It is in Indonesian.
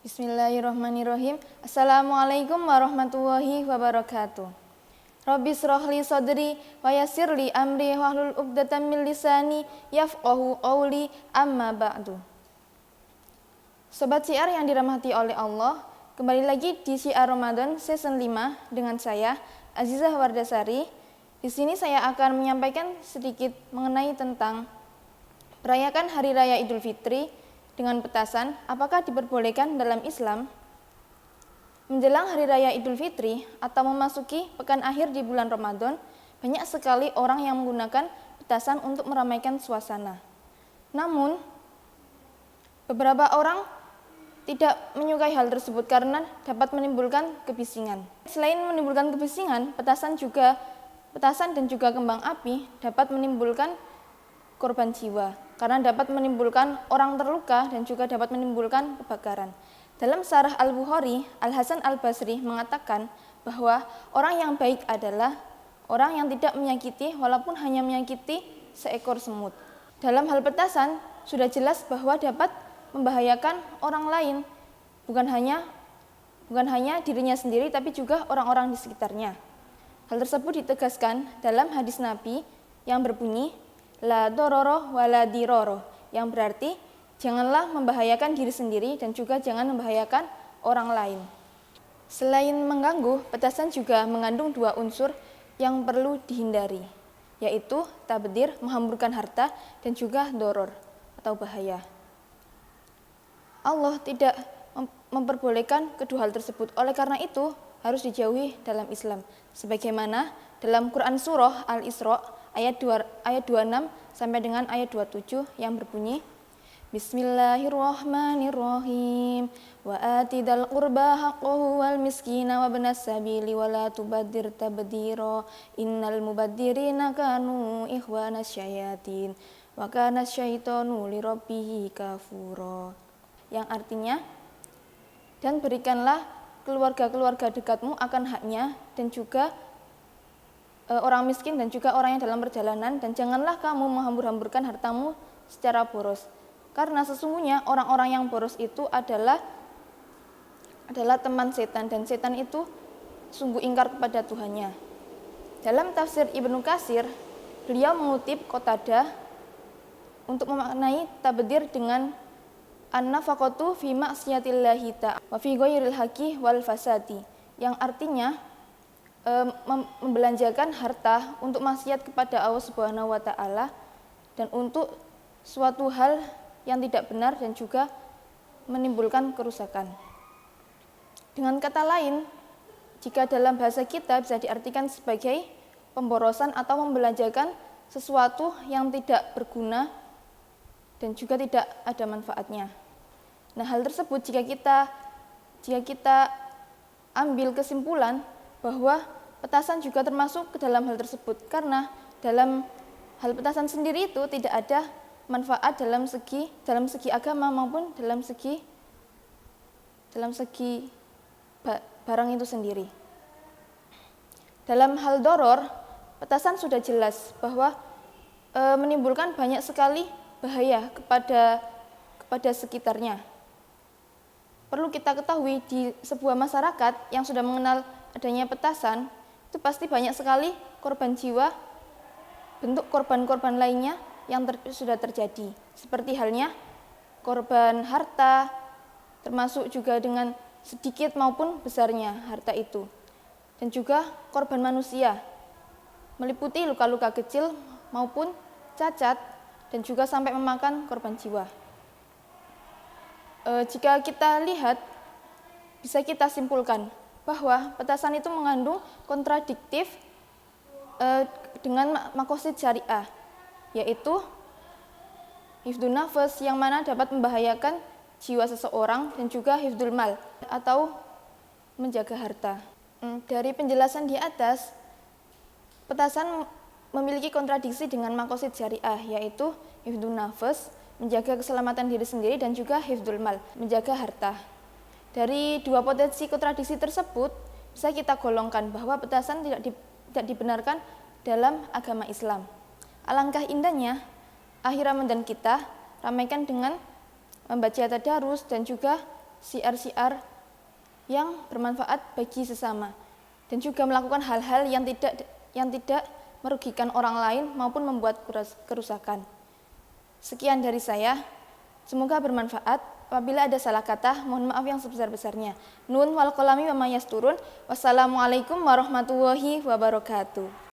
Bismillahirrahmanirrahim. Assalamualaikum warahmatullahi wabarakatuh. Rabbi shrahli sadri wa yassirli amri wahlul 'uqdatam min lisani yafqahu qawli, amma ba'du. Sobat Syiar yang dirahmati oleh Allah, kembali lagi di Syiar Ramadan season 5 dengan saya Azizah Wardasari. Di sini saya akan menyampaikan sedikit mengenai tentang merayakan Hari Raya Idul Fitri dengan petasan, apakah diperbolehkan dalam Islam? Menjelang Hari Raya Idul Fitri atau memasuki pekan akhir di bulan Ramadan, banyak sekali orang yang menggunakan petasan untuk meramaikan suasana. Namun, beberapa orang tidak menyukai hal tersebut karena dapat menimbulkan kebisingan. Selain menimbulkan kebisingan, petasan dan juga kembang api dapat menimbulkan korban jiwa karena dapat menimbulkan orang terluka dan juga dapat menimbulkan kebakaran. Dalam Syarah Al-Bukhari, Al-Hasan Al-Basri mengatakan bahwa orang yang baik adalah orang yang tidak menyakiti walaupun hanya menyakiti seekor semut. Dalam hal petasan, sudah jelas bahwa dapat membahayakan orang lain, bukan hanya dirinya sendiri tapi juga orang-orang di sekitarnya. Hal tersebut ditegaskan dalam hadis Nabi yang berbunyi, la dororo wa la diroro, yang berarti janganlah membahayakan diri sendiri dan juga jangan membahayakan orang lain. Selain mengganggu, petasan juga mengandung dua unsur yang perlu dihindari, yaitu tabdir, menghamburkan harta, dan juga doror atau bahaya. Allah tidak memperbolehkan kedua hal tersebut, oleh karena itu harus dijauhi dalam Islam. Sebagaimana dalam Quran Surah Al-Isra ayat 26 sampai dengan ayat 27 yang berbunyi, Bismillahirrahmanirrahim. Wa atidal qurba haqqahu wal miskina wa ibnas sabili wa la tubaddir tabdira innal mubaddirina kanu ikhwanas syayatin wa kana syaitanu lirabbih kafura. Yang artinya, dan berikanlah keluarga-keluarga dekatmu akan haknya dan juga orang miskin dan juga orang yang dalam perjalanan, dan janganlah kamu menghambur-hamburkan hartamu secara boros. Karena sesungguhnya orang-orang yang boros itu adalah teman setan, dan setan itu sungguh ingkar kepada Tuhannya. Dalam tafsir Ibnu Katsir, beliau mengutip Qatadah untuk memaknai tabdir dengan an-nafaqatu fi ma'siyatillahi ta'ala wa fi ghairil haqqi wal fasadi, yang artinya membelanjakan harta untuk maksiat kepada Allah Subhanahu wa taala dan untuk suatu hal yang tidak benar dan juga menimbulkan kerusakan. Dengan kata lain, jika dalam bahasa kita bisa diartikan sebagai pemborosan atau membelanjakan sesuatu yang tidak berguna dan juga tidak ada manfaatnya. Nah, hal tersebut jika kita ambil kesimpulan bahwa petasan juga termasuk ke dalam hal tersebut, karena dalam hal petasan sendiri itu tidak ada manfaat dalam segi agama maupun dalam segi barang itu sendiri. Dalam hal doror, petasan sudah jelas bahwa menimbulkan banyak sekali bahaya kepada sekitarnya. Perlu kita ketahui, di sebuah masyarakat yang sudah mengenal adanya petasan, itu pasti banyak sekali korban jiwa, bentuk korban-korban lainnya yang sudah terjadi. Seperti halnya korban harta, termasuk juga dengan sedikit maupun besarnya harta itu. Dan juga korban manusia, meliputi luka-luka kecil maupun cacat, dan juga sampai memakan korban jiwa. Jika kita lihat, bisa kita simpulkan bahwa petasan itu mengandung kontradiktif dengan maqasid syariah, yaitu hifdun nafas yang mana dapat membahayakan jiwa seseorang dan juga hifdul mal atau menjaga harta. Dari penjelasan di atas, petasan memiliki kontradiksi dengan maqasid syariah, yaitu hifdun nafas menjaga keselamatan diri sendiri dan juga hifdzul mal, menjaga harta. Dari dua potensi kontradiksi tersebut, bisa kita golongkan bahwa petasan tidak dibenarkan dalam agama Islam. Alangkah indahnya akhir Ramadan kita ramaikan dengan membaca tadarus dan juga syiar-syiar yang bermanfaat bagi sesama, dan juga melakukan hal-hal yang tidak merugikan orang lain maupun membuat kerusakan. Sekian dari saya, semoga bermanfaat. Apabila ada salah kata, mohon maaf yang sebesar-besarnya. Nun wal qalami wa ma yasturun. Wassalamualaikum warahmatullahi wabarakatuh.